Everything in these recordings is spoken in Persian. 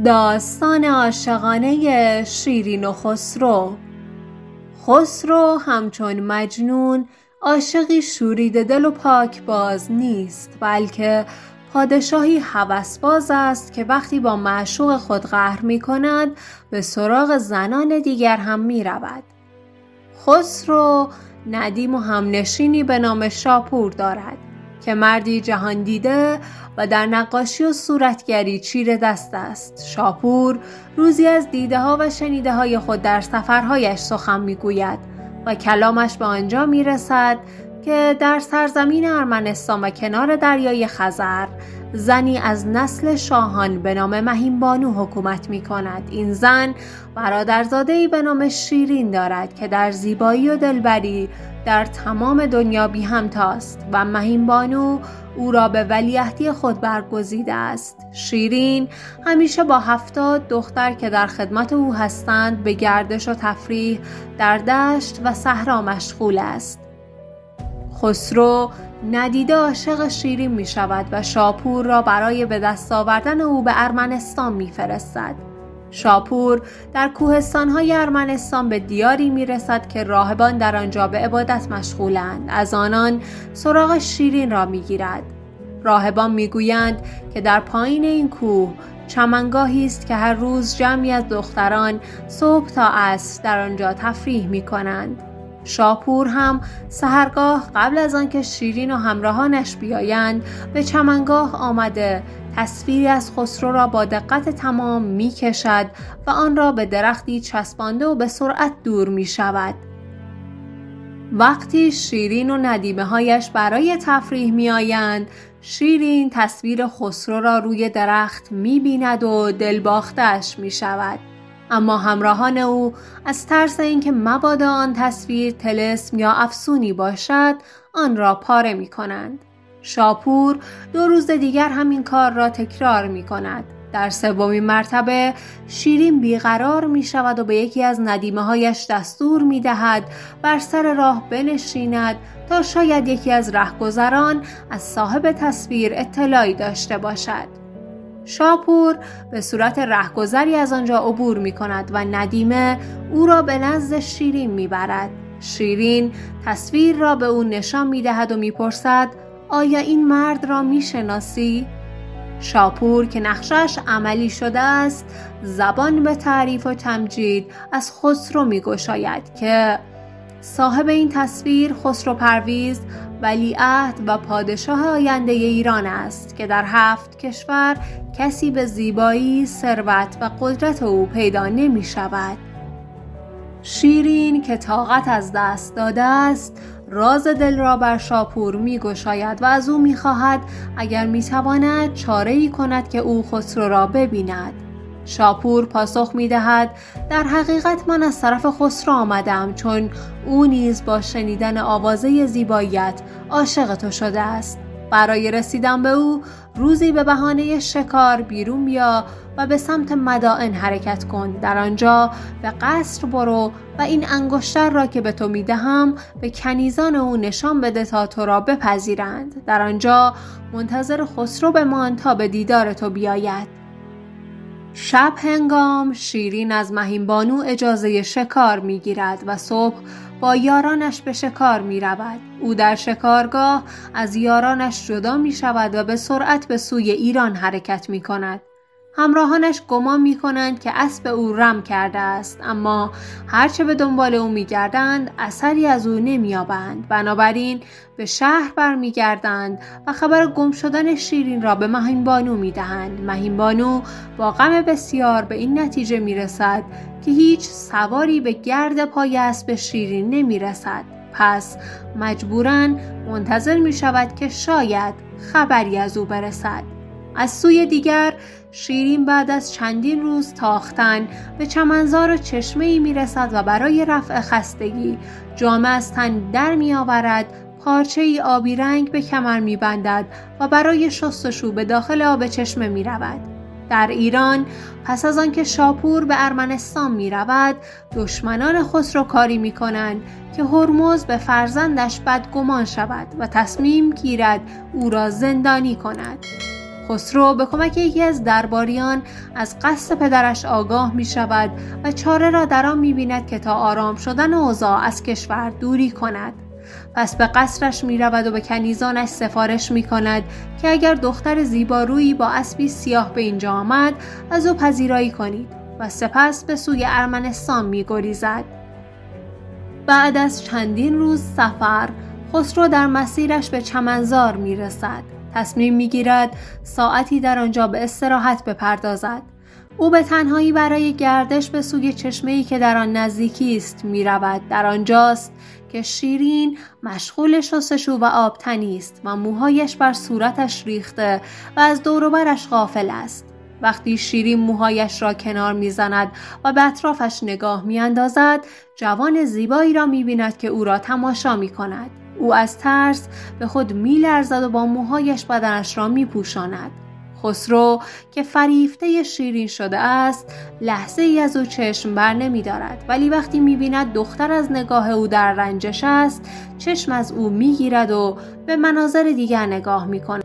داستان عاشقانه شیرین و خسرو. خسرو همچون مجنون عاشقی شوریده دل و پاکباز نیست، بلکه پادشاهی هوسباز است که وقتی با معشوق خود قهر می کند به سراغ زنان دیگر هم می رود. خسرو ندیم و همنشینی به نام شاپور دارد که مردی جهان دیده و در نقاشی و صورتگری چیره دست است. شاپور روزی از دیده ها و شنیده های خود در سفرهایش سخن میگوید و کلامش به آنجا میرسد که در سرزمین ارمنستان و کنار دریای خزر زنی از نسل شاهان به نام مهین بانو حکومت می کند. این زن برادرزاده‌ای به نام شیرین دارد که در زیبایی و دلبری در تمام دنیا بی همتاست و مهین بانو او را به ولیعهدی خود برگزیده است. شیرین همیشه با 70 دختر که در خدمت او هستند به گردش و تفریح در دشت و صحرا مشغول است. خسرو ندیده عاشق شیرین می شود و شاپور را برای به دست آوردن او به ارمنستان می فرستد. شاپور در کوهستان‌های ارمنستان به دیاری می رسد که راهبان در آنجا به عبادت مشغولند. از آنان سراغ شیرین را می گیرد. راهبان می گویند که در پایین این کوه چمنگاهی است که هر روز جمعی از دختران صبح تا عصر در آنجا تفریح می کنند. شاپور هم سحرگاه قبل از آنکه شیرین و همراهانش بیایند به چمنگاه آمده تصویری از خسرو را با دقت تمام می کشد و آن را به درختی چسبانده و به سرعت دور می شود. وقتی شیرین و ندیمه هایش برای تفریح می آیند، شیرین تصویر خسرو را روی درخت می بیند و دلباخته‌اش می شود. اما همراهان او از ترس اینکه مبادا آن تصویر طلسم یا افسونی باشد آن را پاره می کنند. شاپور 2 روز دیگر همین کار را تکرار می کند. در 3مین مرتبه شیرین بیقرار می شود و به یکی از ندیمه هایش دستور می دهد بر سر راه بنشیند تا شاید یکی از رهگذران از صاحب تصویر اطلاعی داشته باشد. شاپور به صورت رهگذری از آنجا عبور می کند و ندیمه او را به نزد شیرین می برد. شیرین تصویر را به او نشان می دهد و می پرسد آیا این مرد را می شناسی؟ شاپور که نقشش عملی شده است زبان به تعریف و تمجید از خسرو می گشاید که صاحب این تصویر خسرو پرویز ولیعهد و پادشاه آینده ایران است که در 7 کشور کسی به زیبایی، ثروت و قدرت او پیدا نمی شود. شیرین که طاقت از دست داده است راز دل را بر شاپور می گشاید و از او می خواهد اگر می تواند چاره‌ای کند که او خسرو را ببیند. شاپور پاسخ می دهد در حقیقت من از طرف خسرو آمدم چون او نیز با شنیدن آوازه زیباییت عاشق تو شده است. برای رسیدن به او روزی به بهانه شکار بیرون بیا و به سمت مدائن حرکت کن. در آنجا به قصر برو و این انگشتر را که به تو می دهم به کنیزان او نشان بده تا تو را بپذیرند. در آنجا منتظر خسرو بمان تا به دیدار تو بیاید. شب هنگام شیرین از مهین بانو اجازه شکار می گیرد و صبح با یارانش به شکار می رود. او در شکارگاه از یارانش جدا می شود و به سرعت به سوی ایران حرکت می کند. همراهانش گمان می کنند که اسب او رم کرده است، اما هرچه به دنبال او می گردند اثری از او نمی یابند. بنابراین به شهر برمی گردند و خبر گم شدن شیرین را به مهین بانو می دهند. مهین بانو با غم بسیار به این نتیجه می رسد که هیچ سواری به گرد پای اسب شیرین نمی رسد. پس مجبوراً منتظر می شود که شاید خبری از او برسد. از سوی دیگر شیرین بعد از چندین روز تاختن به چمنزار و چشمه‌ای میرسد و برای رفع خستگی جامه از تن در می آورد، پارچه‌ای آبی رنگ به کمر می بندد و برای شستشو به داخل آب چشمه می رود. در ایران پس از آنکه شاپور به ارمنستان می رود دشمنان خسرو کاری می کنند که هرمز به فرزندش بدگمان شود و تصمیم گیرد او را زندانی کند. خسرو به کمک یکی از درباریان از قصد پدرش آگاه می شود و چاره را در آن می بیند که تا آرام شدن اوضاع از کشور دوری کند. پس به قصرش می رود و به کنیزانش سفارش می کند که اگر دختر زیبارویی با اسبی سیاه به اینجا آمد از او پذیرایی کنید و سپس به سوی ارمنستان می گریزد. بعد از چندین روز سفر خسرو در مسیرش به چمنزار می رسد. تصمیم می گیرد ساعتی در آنجا به استراحت بپردازد. او به تنهایی برای گردش به سوی چشمه‌ای که در آن نزدیکی است می رود. در آنجاست که شیرین مشغول شستشو و آبتنی است و موهایش بر صورتش ریخته و از دور و برش غافل است. وقتی شیرین موهایش را کنار می‌زند و به اطرافش نگاه می‌اندازد، جوان زیبایی را می‌بیند که او را تماشا می‌کند. او از ترس به خود می‌لرزد و با موهایش بدنش را می‌پوشاند. خسرو که فریفته شیرین شده است، لحظه ای از او چشم بر نمی‌دارد، ولی وقتی می‌بیند دختر از نگاه او در رنجش است، چشم از او می‌گیرد و به مناظر دیگر نگاه می‌کند.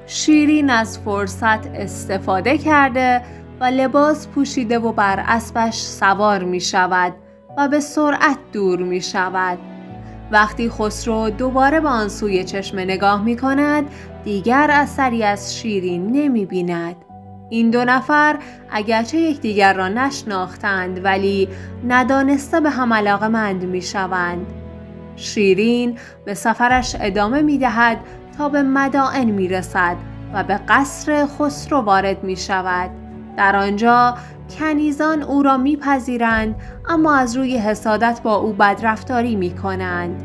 شیرین از فرصت استفاده کرده و لباس پوشیده و بر اسبش سوار می شود و به سرعت دور می شود. وقتی خسرو دوباره به آن سوی چشمه نگاه می کند، دیگر اثری از شیرین نمی بیند. این دو نفر اگرچه یکدیگر را نشناختند ولی ندانسته به هم علاقه‌مند می شوند. شیرین به سفرش ادامه می دهد تا به مدائن می رسد و به قصر خسرو وارد می شود. در آنجا کنیزان او را می پذیرند اما از روی حسادت با او بدرفتاری می کنند.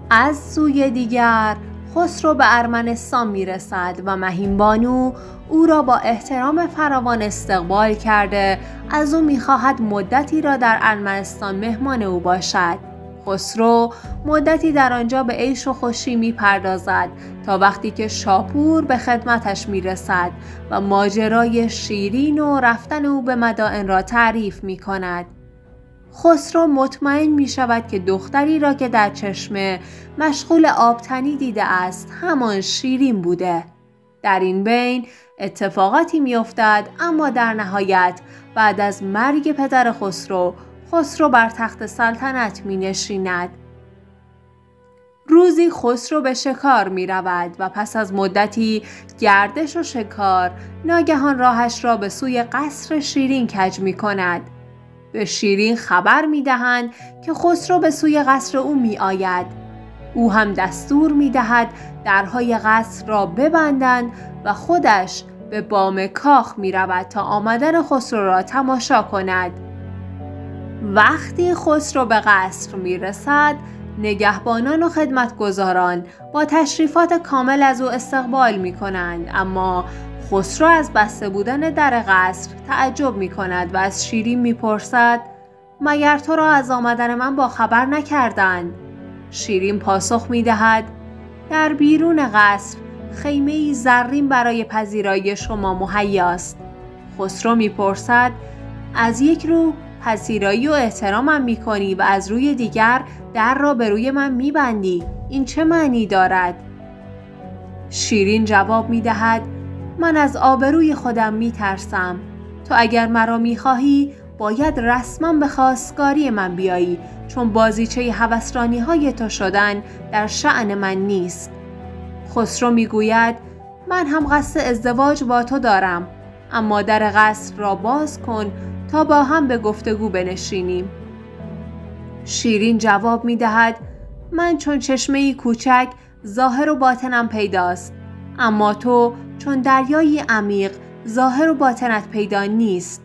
از سوی دیگر خسرو به ارمنستان می رسد و مهین بانو او را با احترام فراوان استقبال کرده از او می خواهد مدتی را در ارمنستان مهمان او باشد. خسرو مدتی در آنجا به عیش و خوشی می پردازد تا وقتی که شاپور به خدمتش می رسد و ماجرای شیرین و رفتن او به مدائن را تعریف می کند. خسرو مطمئن می شود که دختری را که در چشمه مشغول آبتنی دیده است همان شیرین بوده. در این بین اتفاقاتی می افتد اما در نهایت بعد از مرگ پدر خسرو بر تخت سلطنت می نشیند. روزی خسرو به شکار می رود و پس از مدتی گردش و شکار ناگهان راهش را به سوی قصر شیرین کج می کند. به شیرین خبر می دهند که خسرو به سوی قصر او می آید. او هم دستور می دهد درهای قصر را ببندند و خودش به بام کاخ می رود تا آمدن خسرو را تماشا کند. وقتی خسرو به قصر می رسد، نگهبانان و خدمتگزاران با تشریفات کامل از او استقبال می کنند، اما خسرو از بسته بودن در قصر تعجب می کند و از شیرین می پرسد مگر تو را از آمدن من با خبر نکردند؟ شیرین پاسخ می دهد در بیرون قصر خیمه‌ای زرین برای پذیرایی شما مهیاست. خسرو می پرسد از یک رو پذیرایی و احترامم می کنی و از روی دیگر در را به روی من می بندی. این چه معنی دارد؟ شیرین جواب می دهد من از آبروی خودم می ترسم. تو اگر مرا می خواهی باید رسما به خواستگاری من بیایی، چون بازیچه هوسرانی های تو شدن در شأن من نیست. خسرو می گوید من هم قصد ازدواج با تو دارم، اما در قصر را باز کن تا با هم به گفتگو بنشینیم. شیرین جواب می دهد من چون چشمه‌ای کوچک ظاهر و باطنم پیداست، اما تو چون دریایی عمیق ظاهر و باطنت پیدا نیست.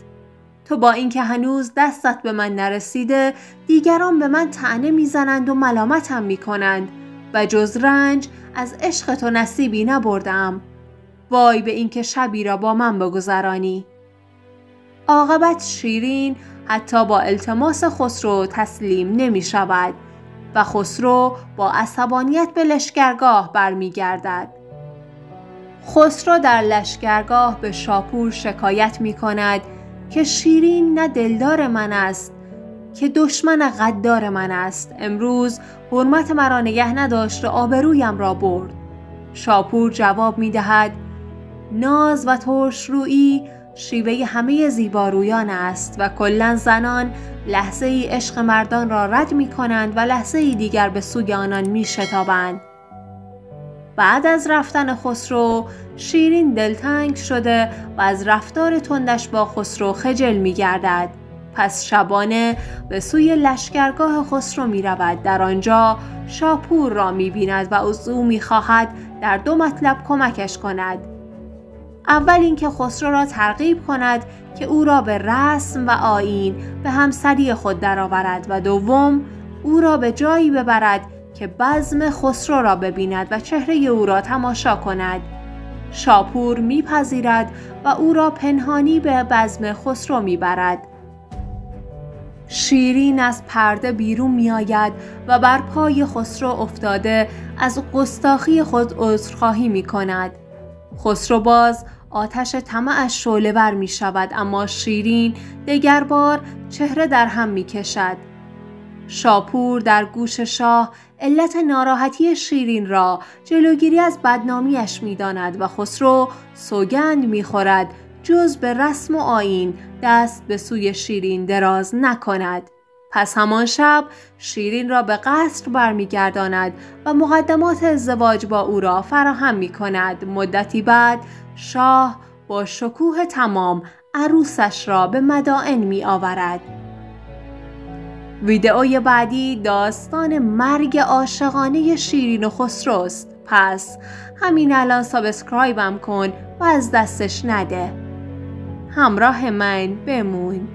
تو با اینکه هنوز دستت به من نرسیده دیگران به من طعنه میزنند و ملامتم میکنند و جز رنج از عشق تو نصیبی نبردم. وای به اینکه شبی را با من بگذرانی. عاقبت شیرین حتی با التماس خسرو تسلیم نمی شود و خسرو با عصبانیت به لشکرگاه برمی گردد. خسرو در لشکرگاه به شاپور شکایت می کند که شیرین نه دلدار من است که دشمن غدار من است. امروز حرمت مرا نگه نداشت و آبرویم را برد. شاپور جواب می دهد ناز و ترشرویی شیوه همه زیبارویان است و کلاً زنان لحظه ای عشق مردان را رد می کنند و لحظه ای دیگر به سوی آنان می شتابند. بعد از رفتن خسرو، شیرین دلتنگ شده و از رفتار تندش با خسرو خجل می گردد. پس شبانه به سوی لشکرگاه خسرو می رود. در آنجا شاپور را می بیند و از او می خواهد در 2 مطلب کمکش کند. اول اینکه خسرو را ترغیب کند که او را به رسم و آیین به همسری خود درآورد و دوم او را به جایی ببرد که بزم خسرو را ببیند و چهره او را تماشا کند. شاپور میپذیرد و او را پنهانی به بزم خسرو میبرد. شیرین از پرده بیرون میآید و بر پای خسرو افتاده از گستاخی خود عذرخواهی میکند. خسرو باز آتش طمعش شعله‌ور می شود، اما شیرین دگر بار چهره در هم می کشد. شاپور در گوش شاه علت ناراحتی شیرین را جلوگیری از بدنامیش می داند و خسرو سوگند می خورد جز به رسم و آیین دست به سوی شیرین دراز نکند. پس همان شب شیرین را به قصر برمیگرداند و مقدمات ازدواج با او را فراهم می کند. مدتی بعد شاه با شکوه تمام عروسش را به مدائن می آورد. ویدئوی بعدی داستان مرگ عاشقانه شیرین و خسروست. پس همین الان سابسکرایبم کن و از دستش نده. همراه من بمون.